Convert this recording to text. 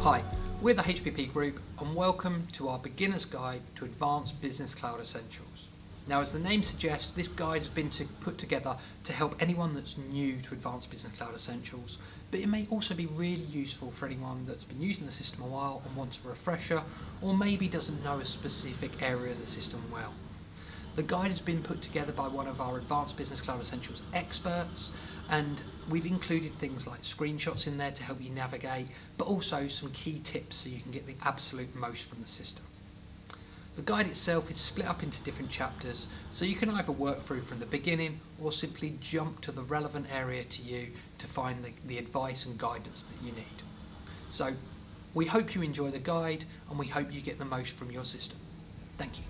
Hi, we're the HPP Group and welcome to our Beginner's Guide to Advanced Business Cloud Essentials. Now, as the name suggests, this guide has been put together to help anyone that's new to Advanced Business Cloud Essentials, but it may also be really useful for anyone that's been using the system a while and wants a refresher, or maybe doesn't know a specific area of the system well. The guide has been put together by one of our Advanced Business Cloud Essentials experts, and we've included things like screenshots in there to help you navigate, but also some key tips so you can get the absolute most from the system. The guide itself is split up into different chapters, so you can either work through from the beginning or simply jump to the relevant area to you to find the advice and guidance that you need. So we hope you enjoy the guide and we hope you get the most from your system. Thank you.